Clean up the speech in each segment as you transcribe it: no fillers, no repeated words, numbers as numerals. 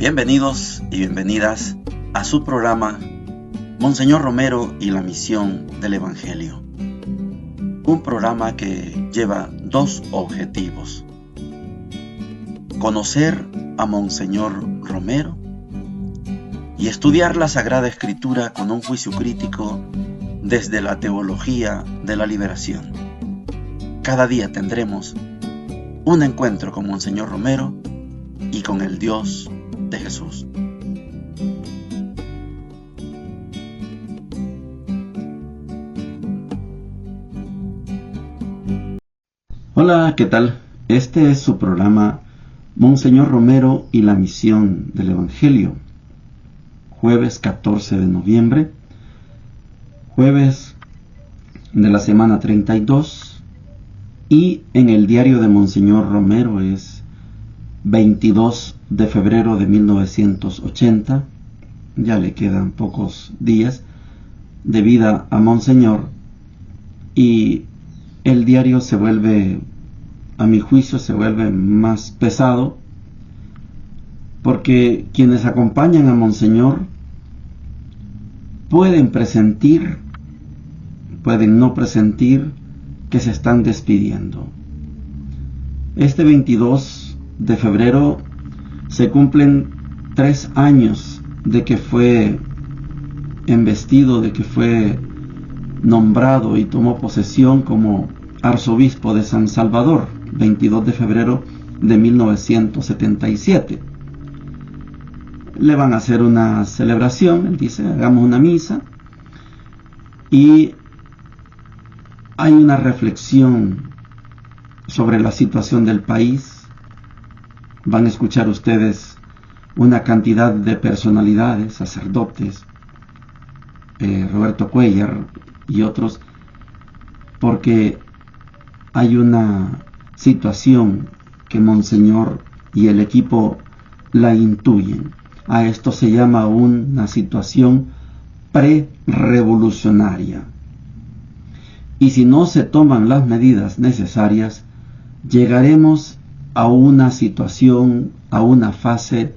Bienvenidos y bienvenidas a su programa Monseñor Romero y la misión del Evangelio. Un programa que lleva dos objetivos: conocer a Monseñor Romero y estudiar la Sagrada Escritura con un juicio crítico desde la teología de la liberación. Cada día tendremos un encuentro con Monseñor Romero y con el Dios de Jesús. Hola, ¿qué tal? Este es su programa Monseñor Romero y la misión del Evangelio. Jueves 14 de noviembre, jueves de la semana 32, y en el diario de Monseñor Romero es 22 de febrero de 1980. Ya le quedan pocos días de vida a Monseñor, y el diario se vuelve, a mi juicio, se vuelve más pesado, porque quienes acompañan a Monseñor pueden presentir, pueden no presentir que se están despidiendo. Este 22 de febrero se cumplen 3 años de que fue embestido, de que fue nombrado y tomó posesión como arzobispo de San Salvador, 22 de febrero de 1977. Le van a hacer una celebración, él dice, hagamos una misa, y hay una reflexión sobre la situación del país. Van a escuchar ustedes una cantidad de personalidades, sacerdotes, Roberto Cuellar y otros, porque hay una situación que Monseñor y el equipo la intuyen. A esto se llama una situación pre-revolucionaria. Y si no se toman las medidas necesarias, llegaremos a una situación, a una fase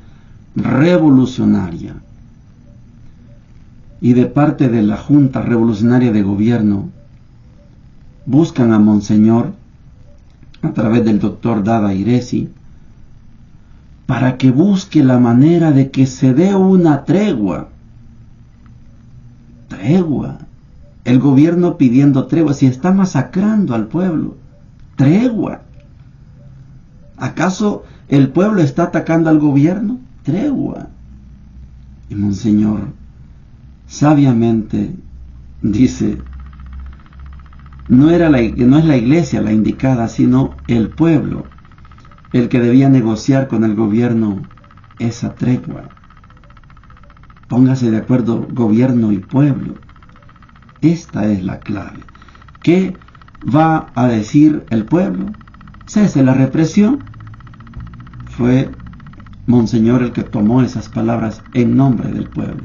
revolucionaria. Y de parte de la Junta Revolucionaria de Gobierno, buscan a Monseñor, a través del doctor Dada Iresi, para que busque la manera de que se dé una tregua. Tregua. El gobierno pidiendo tregua, si está masacrando al pueblo. Tregua. ¿Acaso el pueblo está atacando al gobierno? Tregua. Y Monseñor sabiamente dice, no es la iglesia la indicada, sino el pueblo el que debía negociar con el gobierno esa tregua. Póngase de acuerdo gobierno y pueblo. Esta es la clave. ¿Qué va a decir el pueblo? Cese la represión. Fue Monseñor el que tomó esas palabras en nombre del pueblo.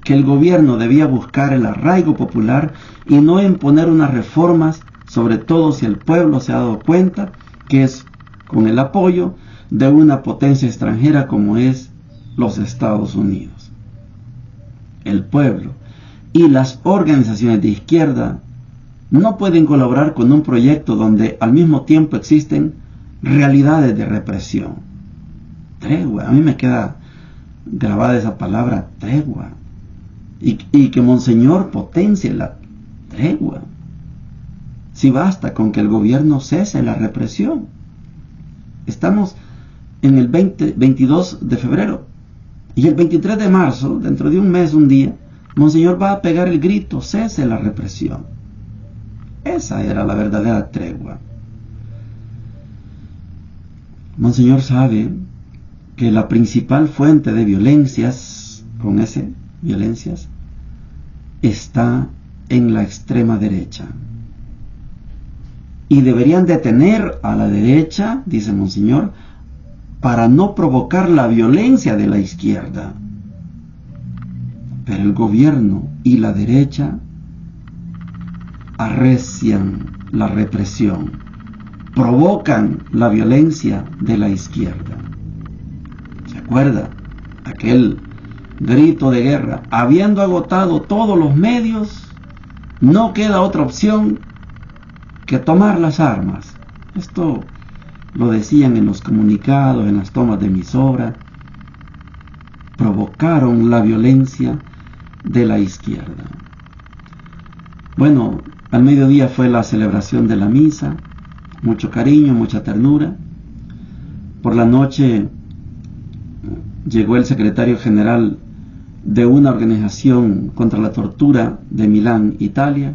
Que el gobierno debía buscar el arraigo popular y no imponer unas reformas, sobre todo si el pueblo se ha dado cuenta que es con el apoyo de una potencia extranjera como es los Estados Unidos. El pueblo y las organizaciones de izquierda no pueden colaborar con un proyecto donde al mismo tiempo existen realidades de represión. Tregua, a mí me queda grabada esa palabra, tregua. Y que Monseñor potencie la tregua. Si basta con que el gobierno cese la represión. Estamos en el 22 de febrero. Y el 23 de marzo, dentro de un mes, un día, Monseñor va a pegar el grito, cese la represión. Esa era la verdadera tregua. Monseñor sabe que la principal fuente de violencias, violencias, está en la extrema derecha. Y deberían detener a la derecha, dice Monseñor, para no provocar la violencia de la izquierda. Pero el gobierno y la derecha arrecian la represión, provocan la violencia de la izquierda. ¿Se acuerda? aquel grito de guerra, habiendo agotado todos los medios, no queda otra opción que tomar las armas. Esto lo decían en los comunicados, en las tomas de emisora. Provocaron la violencia de la izquierda. Bueno, al mediodía fue la celebración de la misa, mucho cariño, mucha ternura. Por la noche llegó el secretario general de una organización contra la tortura de Milán, Italia,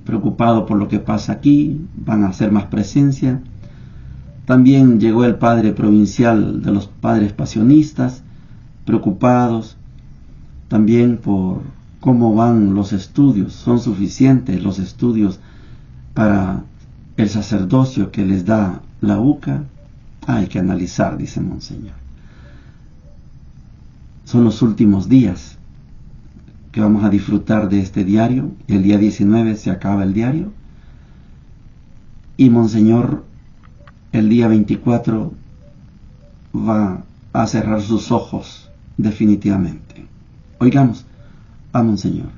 preocupado por lo que pasa aquí, van a hacer más presencia. También llegó el padre provincial de los padres pasionistas, preocupados también por cómo van los estudios, son suficientes los estudios para el sacerdocio que les da la UCA. Hay que analizar, dice Monseñor. Son los últimos días que vamos a disfrutar de este diario. El día 19 se acaba el diario y Monseñor el día 24 va a cerrar sus ojos definitivamente. Oigamos a Monseñor.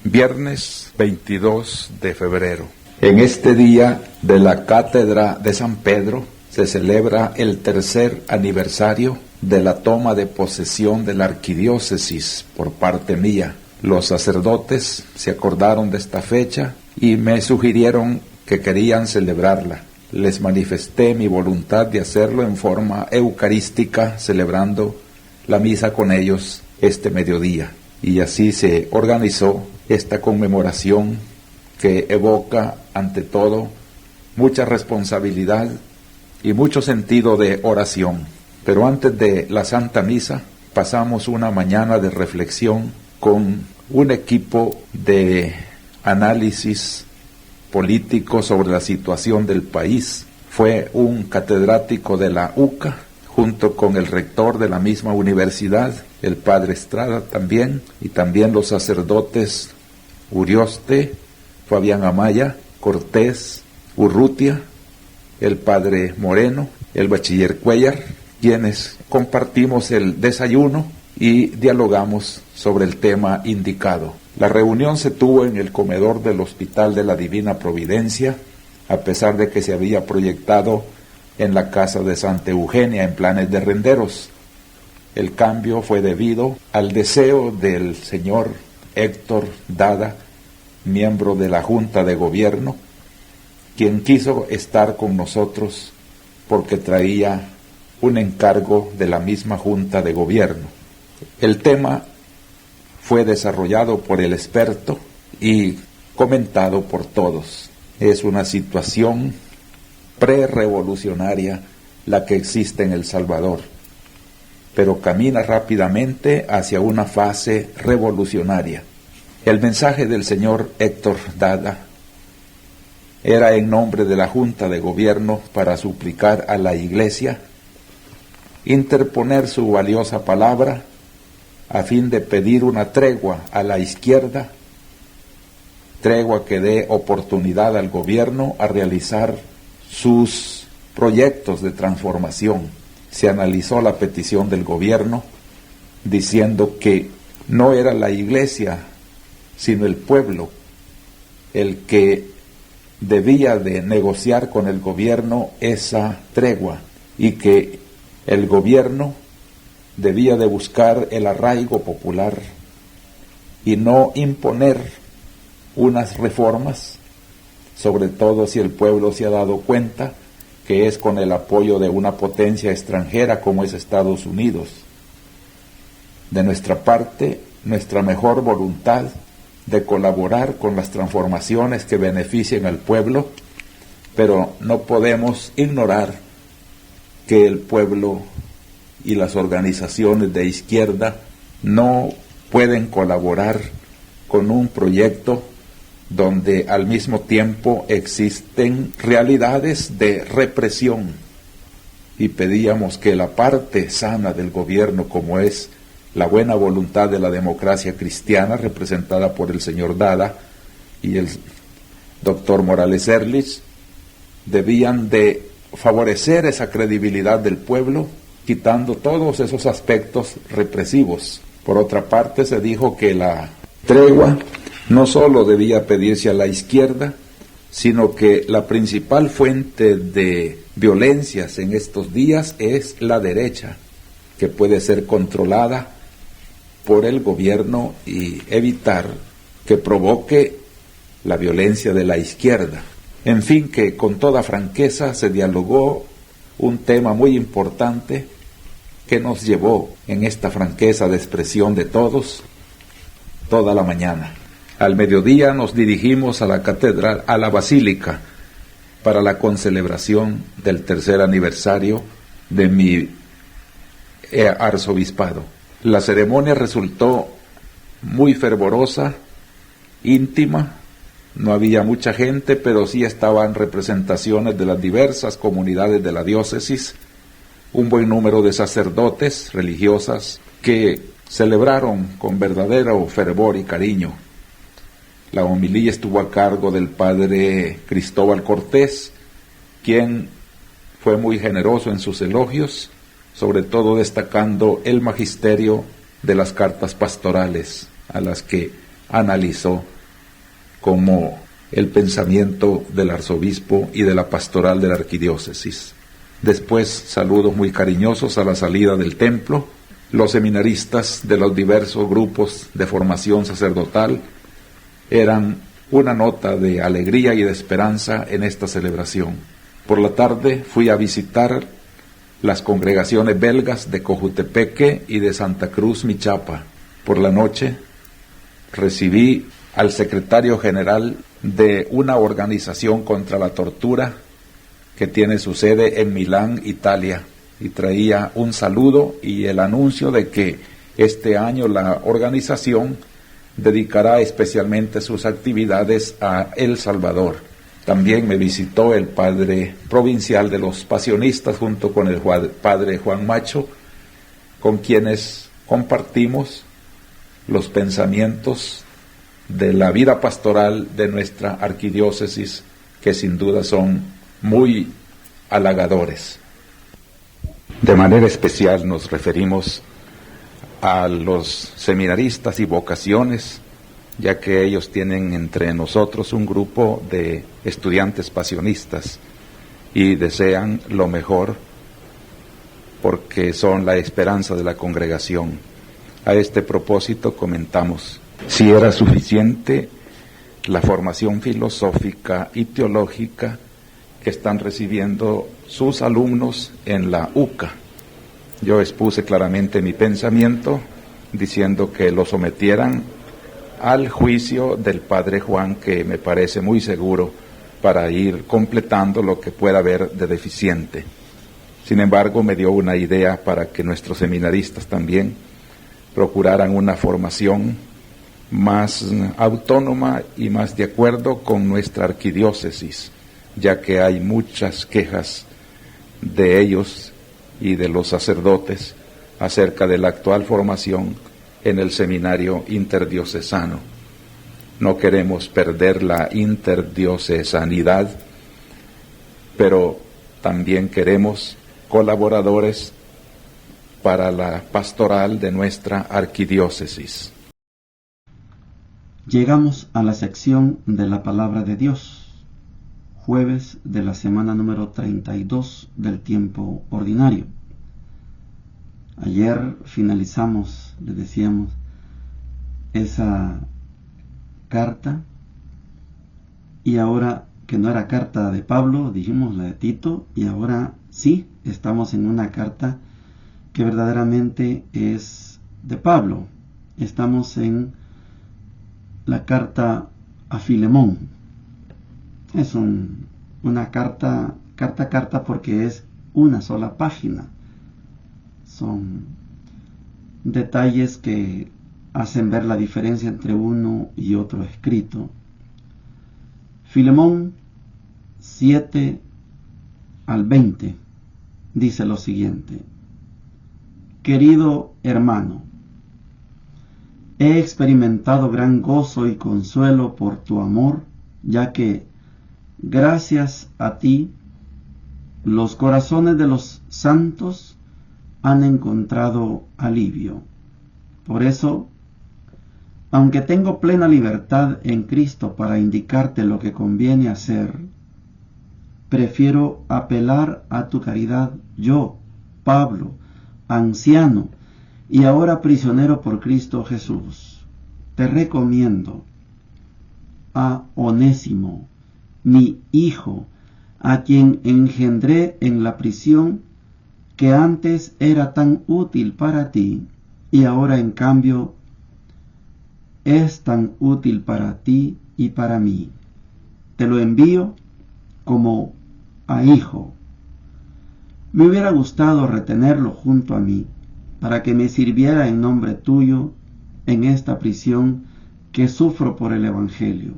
Viernes 22 de febrero. En este día de la Cátedra de San Pedro se celebra el tercer aniversario de la toma de posesión de la arquidiócesis por parte mía. Los sacerdotes se acordaron de esta fecha y me sugirieron que querían celebrarla. Les manifesté mi voluntad de hacerlo en forma eucarística, celebrando la misa con ellos este mediodía. Y así se organizó esta conmemoración que evoca, ante todo, mucha responsabilidad y mucho sentido de oración. Pero antes de la Santa Misa, pasamos una mañana de reflexión con un equipo de análisis político sobre la situación del país. Fue un catedrático de la UCA, junto con el rector de la misma universidad, el padre Estrada también, y también los sacerdotes Urioste, Fabián Amaya, Cortés, Urrutia, el padre Moreno, el bachiller Cuellar, quienes compartimos el desayuno y dialogamos sobre el tema indicado. La reunión se tuvo en el comedor del Hospital de la Divina Providencia, a pesar de que se había proyectado en la casa de Santa Eugenia en Planes de Renderos. El cambio fue debido al deseo del señor Héctor Dada, miembro de la Junta de Gobierno, quien quiso estar con nosotros porque traía un encargo de la misma Junta de Gobierno. El tema fue desarrollado por el experto y comentado por todos. Es una situación prerevolucionaria la que existe en El Salvador, pero camina rápidamente hacia una fase revolucionaria. El mensaje del señor Héctor Dada era en nombre de la Junta de Gobierno para suplicar a la Iglesia interponer su valiosa palabra a fin de pedir una tregua a la izquierda, tregua que dé oportunidad al gobierno a realizar sus proyectos de transformación. Se analizó la petición del gobierno diciendo que no era la Iglesia, sino el pueblo el que debía de negociar con el gobierno esa tregua y que el gobierno debía de buscar el arraigo popular y no imponer unas reformas, sobre todo si el pueblo se ha dado cuenta que es con el apoyo de una potencia extranjera como es Estados Unidos. De nuestra parte, nuestra mejor voluntad de colaborar con las transformaciones que beneficien al pueblo, pero no podemos ignorar que el pueblo y las organizaciones de izquierda no pueden colaborar con un proyecto donde al mismo tiempo existen realidades de represión, y pedíamos que la parte sana del gobierno, como es la buena voluntad de la democracia cristiana representada por el señor Dada y el doctor Morales Ehrlich, debían de favorecer esa credibilidad del pueblo quitando todos esos aspectos represivos. Por otra parte, se dijo que la tregua no solo debía pedirse a la izquierda, sino que la principal fuente de violencias en estos días es la derecha, que puede ser controlada por el gobierno y evitar que provoque la violencia de la izquierda. En fin, que con toda franqueza se dialogó un tema muy importante que nos llevó en esta franqueza de expresión de todos toda la mañana. Al mediodía nos dirigimos a la catedral, a la basílica, para la concelebración del tercer aniversario de mi arzobispado. La ceremonia resultó muy fervorosa, íntima. No había mucha gente, pero sí estaban representaciones de las diversas comunidades de la diócesis, un buen número de sacerdotes, religiosas, que celebraron con verdadero fervor y cariño. La homilía estuvo a cargo del padre Cristóbal Cortés, quien fue muy generoso en sus elogios, sobre todo destacando el magisterio de las cartas pastorales, a las que analizó como el pensamiento del arzobispo y de la pastoral de la arquidiócesis. Después, saludos muy cariñosos a la salida del templo. Los seminaristas de los diversos grupos de formación sacerdotal eran una nota de alegría y de esperanza en esta celebración. Por la tarde fui a visitar las congregaciones belgas de Cojutepeque y de Santa Cruz, Michapa. Por la noche recibí al secretario general de una organización contra la tortura que tiene su sede en Milán, Italia, y traía un saludo y el anuncio de que este año la organización dedicará especialmente sus actividades a El Salvador. También me visitó el padre provincial de los pasionistas junto con el padre Juan Macho, con quienes compartimos los pensamientos de la vida pastoral de nuestra arquidiócesis, que sin duda son muy halagadores. De manera especial nos referimos a los seminaristas y vocaciones, ya que ellos tienen entre nosotros un grupo de estudiantes pasionistas y desean lo mejor porque son la esperanza de la congregación. A este propósito comentamos si era suficiente la formación filosófica y teológica que están recibiendo sus alumnos en la UCA. Yo expuse claramente mi pensamiento diciendo que lo sometieran al juicio del padre Juan, que me parece muy seguro para ir completando lo que pueda haber de deficiente. Sin embargo, me dio una idea para que nuestros seminaristas también procuraran una formación más autónoma y más de acuerdo con nuestra arquidiócesis, ya que hay muchas quejas de ellos y de los sacerdotes acerca de la actual formación en el seminario interdiocesano. No queremos perder la interdiocesanidad, pero también queremos colaboradores para la pastoral de nuestra arquidiócesis. Llegamos a la sección de la Palabra de Dios, jueves de la semana número 32 del tiempo ordinario. Ayer finalizamos, les decíamos, esa carta, y ahora que no era carta de Pablo, dijimos la de Tito, y ahora sí, estamos en una carta que verdaderamente es de Pablo. Estamos en la carta a Filemón. Es una carta porque es una sola página. Son detalles que hacen ver la diferencia entre uno y otro escrito. Filemón 7 al 20 dice lo siguiente: Querido hermano, he experimentado gran gozo y consuelo por tu amor, ya que gracias a ti los corazones de los santos han encontrado alivio. Por eso, aunque tengo plena libertad en Cristo para indicarte lo que conviene hacer, prefiero apelar a tu caridad yo, Pablo, anciano y ahora prisionero por Cristo Jesús. Te recomiendo a Onésimo, mi hijo, a quien engendré en la prisión, que antes era tan útil para ti y ahora en cambio es tan útil para ti y para mí. Te lo envío como a hijo. Me hubiera gustado retenerlo junto a mí para que me sirviera en nombre tuyo en esta prisión que sufro por el Evangelio.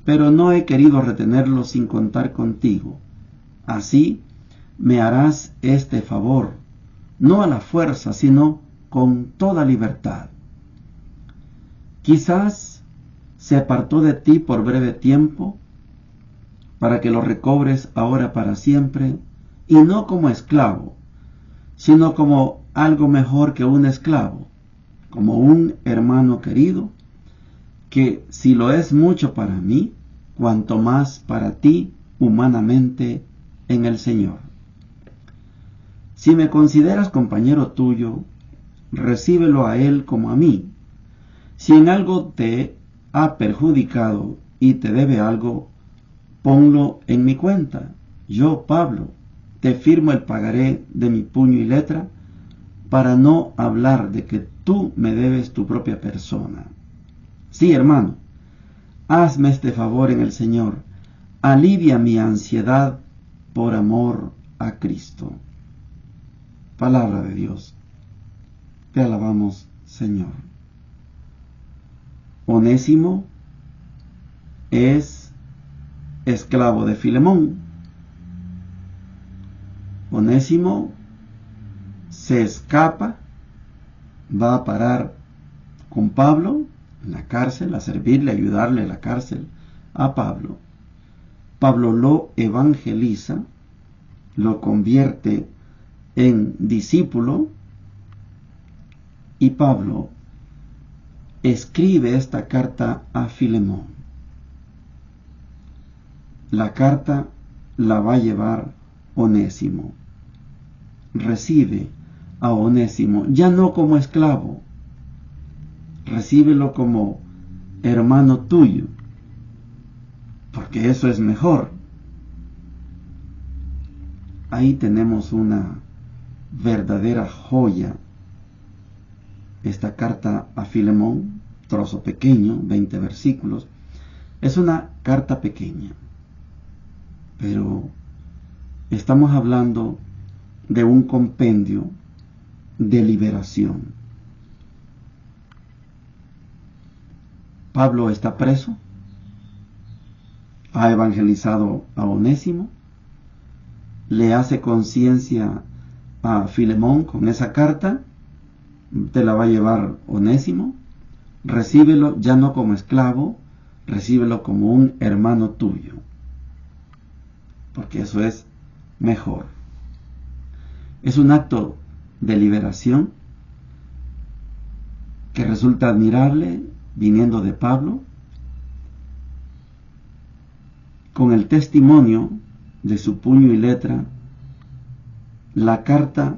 Pero no he querido retenerlo sin contar contigo. Así me harás este favor, no a la fuerza, sino con toda libertad. Quizás se apartó de ti por breve tiempo, para que lo recobres ahora para siempre, y no como esclavo, sino como algo mejor que un esclavo, como un hermano querido, que si lo es mucho para mí, cuanto más para ti humanamente en el Señor. Si me consideras compañero tuyo, recíbelo a él como a mí. Si en algo te ha perjudicado y te debe algo, ponlo en mi cuenta. Yo, Pablo, te firmo el pagaré de mi puño y letra, para no hablar de que tú me debes tu propia persona. Sí, hermano, hazme este favor en el Señor, alivia mi ansiedad por amor a Cristo. Palabra de Dios. Te alabamos, Señor. Onésimo es esclavo de Filemón. Onésimo se escapa, va a parar con Pablo en la cárcel, a servirle, a ayudarle a la cárcel a Pablo. Pablo lo evangeliza, lo convierte en discípulo, y Pablo escribe esta carta a Filemón. La carta la va a llevar Onésimo. Recibe a Onésimo, ya no como esclavo, recíbelo como hermano tuyo, porque eso es mejor. Ahí tenemos una verdadera joya. Esta carta a Filemón, trozo pequeño, 20 versículos, es una carta pequeña, pero estamos hablando de un compendio de liberación. Pablo está preso, ha evangelizado a Onésimo, le hace conciencia a Filemón con esa carta, te la va a llevar Onésimo, recíbelo ya no como esclavo, recíbelo como un hermano tuyo, porque eso es mejor. Es un acto de liberación que resulta admirable viniendo de Pablo, con el testimonio de su puño y letra. La carta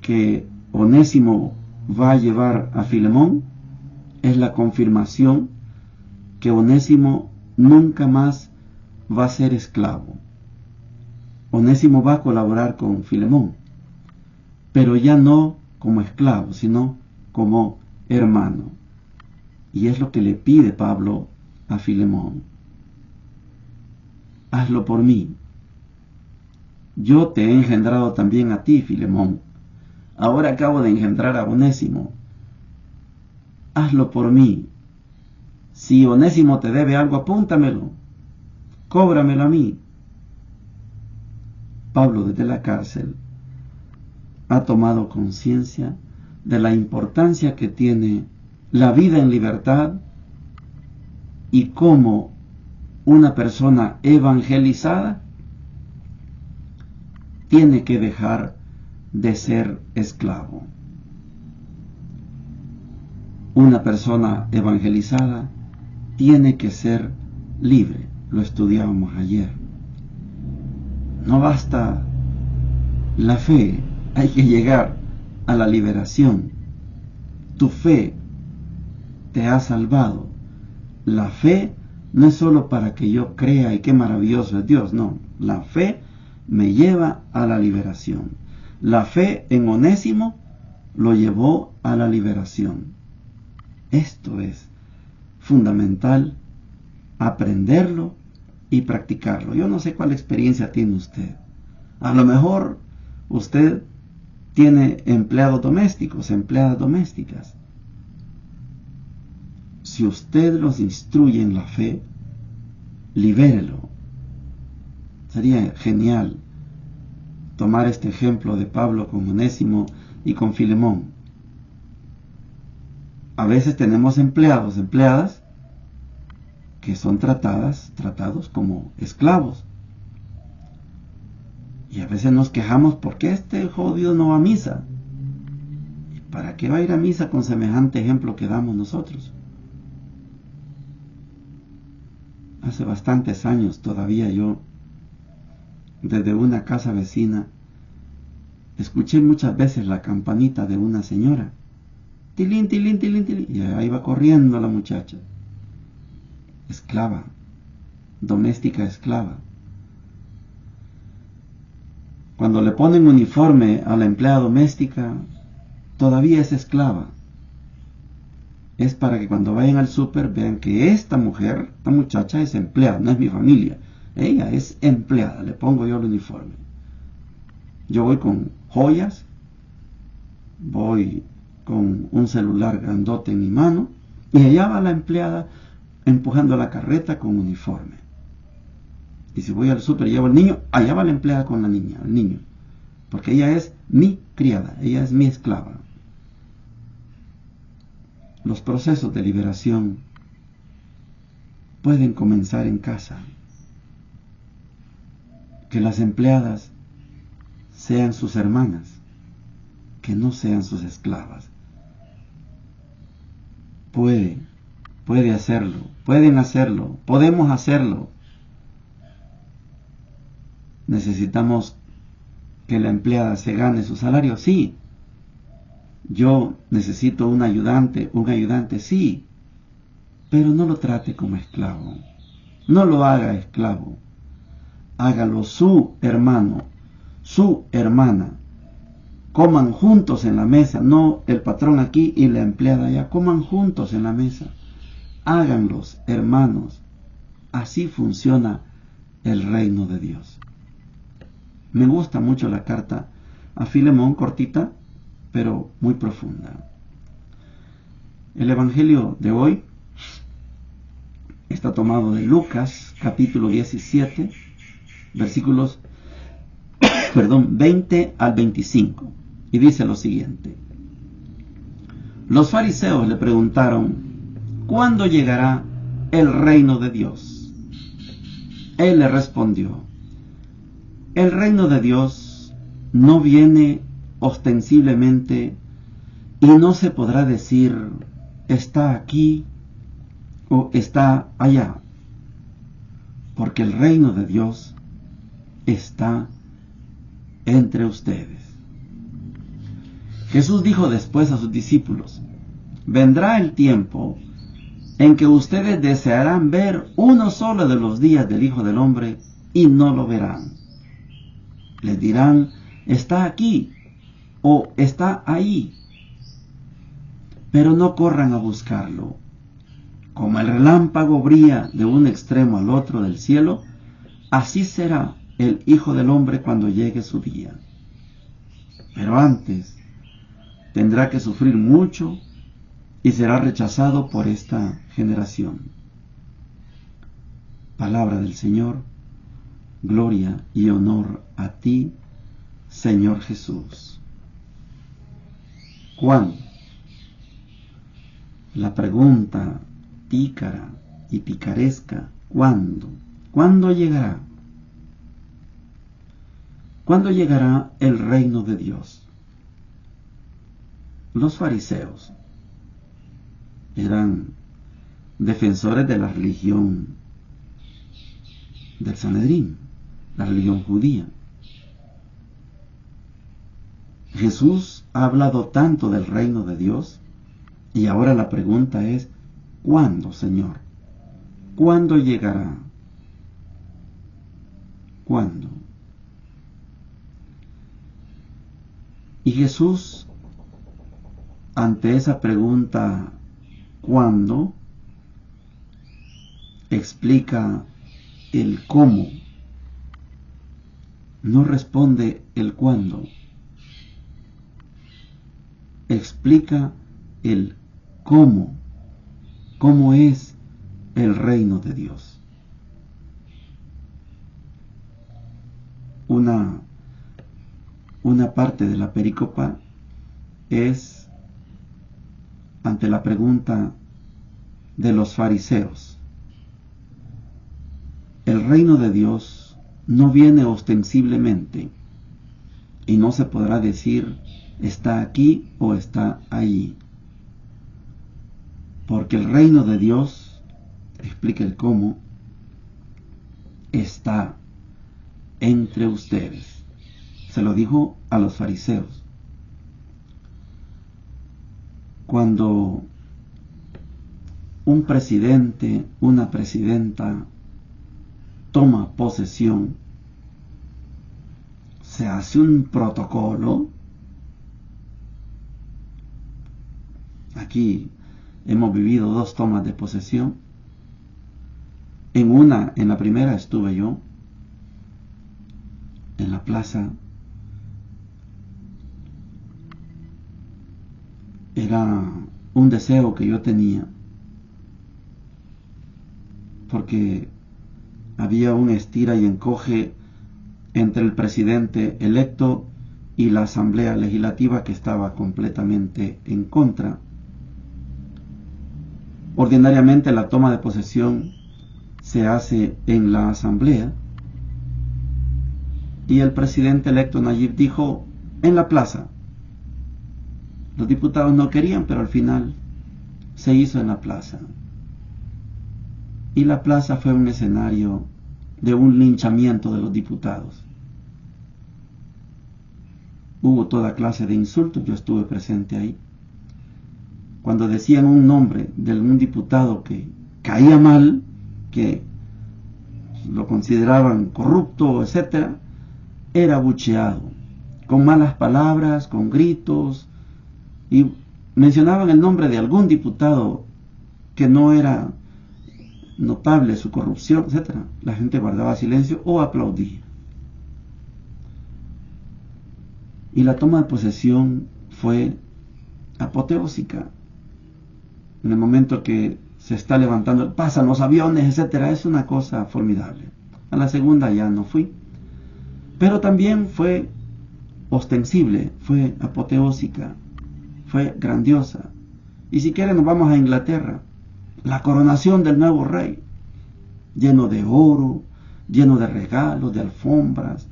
que Onésimo va a llevar a Filemón es la confirmación que Onésimo nunca más va a ser esclavo. Onésimo va a colaborar con Filemón, pero ya no como esclavo, sino como hermano. Y es lo que le pide Pablo a Filemón. Hazlo por mí. Yo te he engendrado también a ti, Filemón. Ahora acabo de engendrar a Onésimo. Hazlo por mí. Si Onésimo te debe algo, apúntamelo. Cóbramelo a mí. Pablo, desde la cárcel, ha tomado conciencia de la importancia que tiene la vida en libertad y cómo una persona evangelizada tiene que dejar de ser esclavo. Una persona evangelizada tiene que ser libre. Lo estudiábamos ayer. No basta la fe, hay que llegar a la liberación. Tu fe te ha salvado. La fe no es solo para que yo crea y qué maravilloso es Dios, no. La fe me lleva a la liberación. La fe en Onésimo lo llevó a la liberación. Esto es fundamental, aprenderlo y practicarlo. Yo no sé cuál experiencia tiene usted. A lo mejor usted tiene empleados domésticos, empleadas domésticas. Si usted los instruye en la fe, libérelo. Sería genial tomar este ejemplo de Pablo con Onésimo y con Filemón. A veces tenemos empleados, empleadas, que son tratados como esclavos. Y a veces nos quejamos porque este jodido no va a misa. ¿Y para qué va a ir a misa con semejante ejemplo que damos nosotros? Hace bastantes años todavía yo, desde una casa vecina, escuché muchas veces la campanita de una señora. Tilín, tilín, tilín, tilín. Y ahí va corriendo la muchacha. Esclava, doméstica esclava. Cuando le ponen uniforme a la empleada doméstica, todavía es esclava. Es para que cuando vayan al súper vean que esta mujer, esta muchacha es empleada, no es mi familia. Ella es empleada, le pongo yo el uniforme. Yo voy con joyas, voy con un celular grandote en mi mano, y allá va la empleada empujando la carreta con uniforme. Y si voy al súper y llevo al niño, allá va la empleada con la niña, el niño. Porque ella es mi criada, ella es mi esclava. Los procesos de liberación pueden comenzar en casa. Que las empleadas sean sus hermanas, que no sean sus esclavas. Puede hacerlo, pueden hacerlo, podemos hacerlo. ¿Necesitamos que la empleada se gane su salario? Sí. Yo necesito un ayudante, sí. Pero no lo trate como esclavo. No lo haga esclavo. Hágalo su hermano, su hermana. Coman juntos en la mesa, no el patrón aquí y la empleada allá. Coman juntos en la mesa. Háganlos hermanos. Así funciona el reino de Dios. Me gusta mucho la carta a Filemón, cortita, pero muy profunda. El evangelio de hoy está tomado de Lucas, capítulo 17, versículos 20 al 25, y dice lo siguiente. Los fariseos le preguntaron, ¿cuándo llegará el reino de Dios? Él le respondió, el reino de Dios no viene ostensiblemente y no se podrá decir está aquí o está allá, porque el reino de Dios está entre ustedes. Jesús dijo después a sus discípulos, vendrá el tiempo en que ustedes desearán ver uno solo de los días del Hijo del Hombre y no lo verán. Les dirán, está aquí o está ahí, pero no corran a buscarlo. Como el relámpago brilla de un extremo al otro del cielo, así será el Hijo del Hombre cuando llegue su día. Pero antes tendrá que sufrir mucho y será rechazado por esta generación. Palabra del Señor. Gloria y honor a ti, Señor Jesús. ¿Cuándo? La pregunta pícara y picaresca, ¿cuándo? ¿Cuándo llegará? ¿Cuándo llegará el reino de Dios? Los fariseos eran defensores de la religión del Sanedrín, la religión judía. Jesús ha hablado tanto del reino de Dios y ahora la pregunta es, ¿cuándo, Señor? ¿Cuándo llegará? ¿Cuándo? Y Jesús, ante esa pregunta, ¿cuándo?, explica el cómo. No responde el cuándo. Explica el cómo. ¿Cómo es el reino de Dios? Una parte de la perícopa es ante la pregunta de los fariseos. El reino de Dios no viene ostensiblemente y no se podrá decir está aquí o está allí, porque el reino de Dios, explica el cómo, está entre ustedes. Se lo dijo a los fariseos. Cuando un presidente, una presidenta toma posesión, se hace un protocolo. Aquí hemos vivido 2 tomas de posesión. En la primera estuve yo, en la plaza. Era un deseo que yo tenía, porque había un estira y encoge entre el presidente electo y la asamblea legislativa que estaba completamente en contra. Ordinariamente la toma de posesión se hace en la asamblea y el presidente electo Nayib dijo en la plaza. Los diputados no querían, pero al final se hizo en la plaza. Y la plaza fue un escenario de un linchamiento de los diputados. Hubo toda clase de insultos, yo estuve presente ahí. Cuando decían un nombre de un diputado que caía mal, que lo consideraban corrupto, etc., era abucheado, con malas palabras, con gritos, y mencionaban el nombre de algún diputado que no era notable su corrupción, etc. La gente guardaba silencio o aplaudía. Y la toma de posesión fue apoteósica. En el momento que se está levantando, pasan los aviones, etc., es una cosa formidable. A la segunda ya no fui. Pero también fue ostensible, fue apoteósica, fue grandiosa. Y si quieren nos vamos a Inglaterra. La coronación del nuevo rey, lleno de oro, lleno de regalos, de alfombras,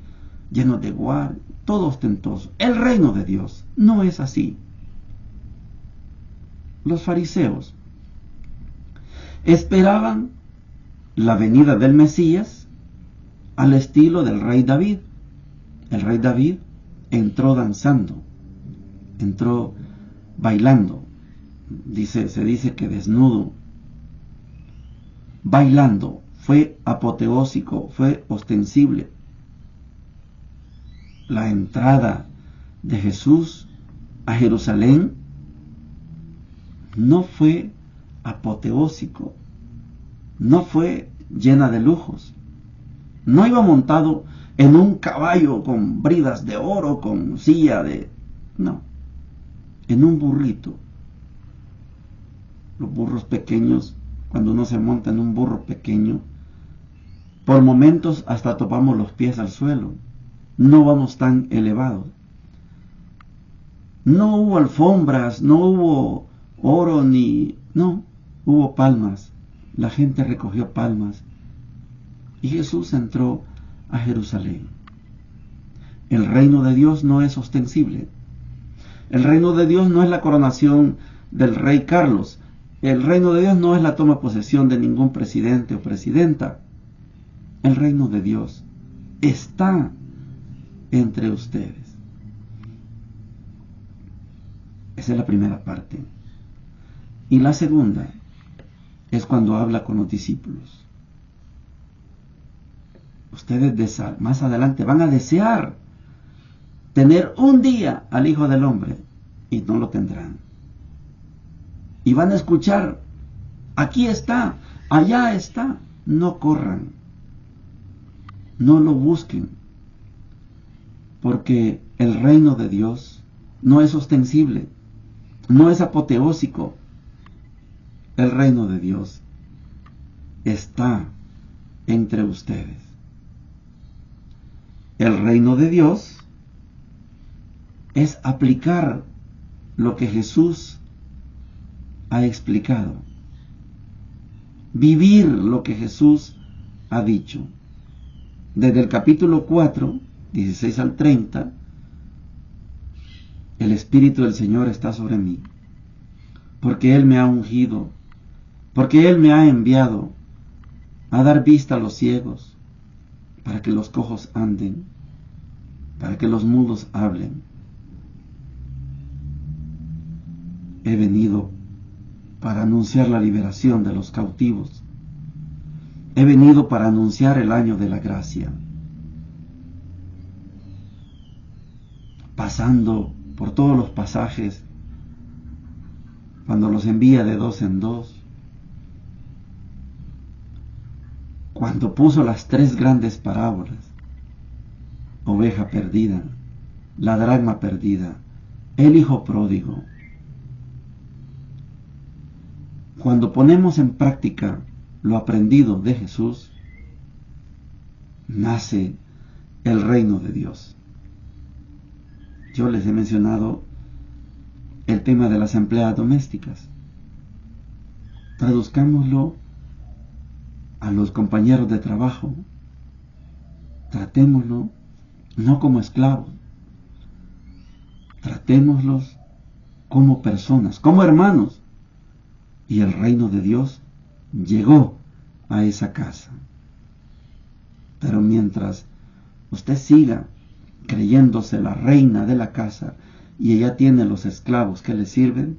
lleno de guardias, todo ostentoso. El reino de Dios no es así. Los fariseos esperaban la venida del Mesías al estilo del rey David. El rey David entró danzando, entró bailando, se dice que desnudo, bailando. Fue apoteósico, fue ostensible. La entrada de Jesús a Jerusalén no fue apoteósico, no fue llena de lujos, no iba montado en un caballo con bridas de oro, con silla de... no, en un burrito. Los burros pequeños, cuando uno se monta en un burro pequeño, por momentos hasta topamos los pies al suelo, no vamos tan elevados. No hubo alfombras, no hubo oro no, hubo palmas. La gente recogió palmas y Jesús entró a Jerusalén. El reino de Dios no es ostensible. El reino de Dios no es la coronación del rey Carlos. El reino de Dios no es la toma de posesión de ningún presidente o presidenta. El reino de Dios está entre ustedes. Esa es la primera parte. Y la segunda es cuando habla con los discípulos. Ustedes más adelante van a desear tener un día al Hijo del Hombre y no lo tendrán. Y van a escuchar, aquí está, allá está. No corran, no lo busquen, porque el reino de Dios no es ostensible, no es apoteósico. El reino de Dios está entre ustedes. El reino de Dios es aplicar lo que Jesús ha explicado, vivir lo que Jesús ha dicho. Desde el capítulo 4, 16 al 30, el Espíritu del Señor está sobre mí, porque Él me ha ungido, porque Él me ha enviado a dar vista a los ciegos, para que los cojos anden, para que los mudos hablen. He venido para anunciar la liberación de los cautivos. He venido para anunciar el año de la gracia. Pasando por todos los pasajes, cuando los envía de dos en dos, cuando puso las tres grandes parábolas, oveja perdida, la dracma perdida, el hijo pródigo. Cuando ponemos en práctica lo aprendido de Jesús, nace el reino de Dios. Yo les he mencionado el tema de las empleadas domésticas. Traduzcámoslo a los compañeros de trabajo. Tratémoslo no como esclavos. Tratémoslos como personas, como hermanos. Y el reino de Dios llegó a esa casa. Pero mientras usted siga creyéndose la reina de la casa y ella tiene los esclavos que le sirven,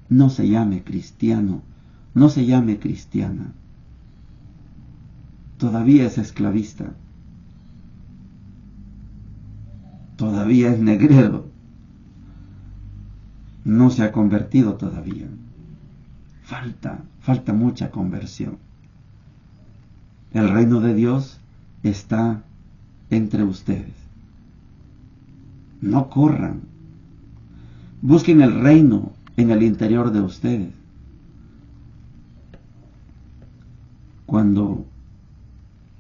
no se llame cristiano, no se llame cristiana. Todavía es esclavista. Todavía es negrero. No se ha convertido todavía. Falta mucha conversión. El reino de Dios está entre ustedes. No corran. Busquen el reino en el interior de ustedes. Cuando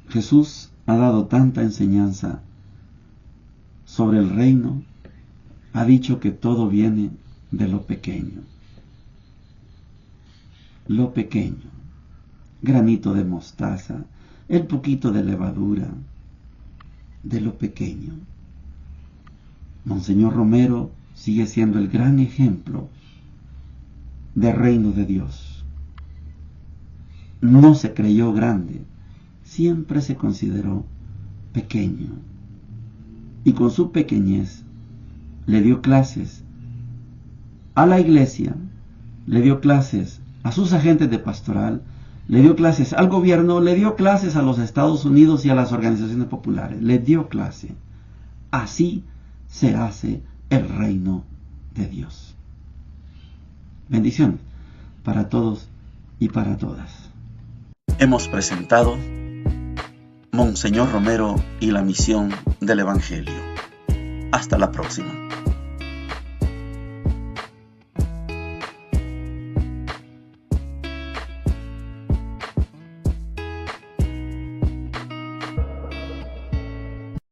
Jesús ha dado tanta enseñanza sobre el reino, ha dicho que todo viene de lo pequeño. Lo pequeño, granito de mostaza, el poquito de levadura, de lo pequeño. Monseñor Romero sigue siendo el gran ejemplo del reino de Dios. No se creyó grande, siempre se consideró pequeño. Y con su pequeñez le dio clases a la iglesia, le dio clases a sus agentes de pastoral, le dio clases al gobierno, le dio clases a los Estados Unidos y a las organizaciones populares, le dio clase. Así se hace el reino de Dios. Bendiciones para todos y para todas. Hemos presentado Monseñor Romero y la misión del Evangelio. Hasta la próxima.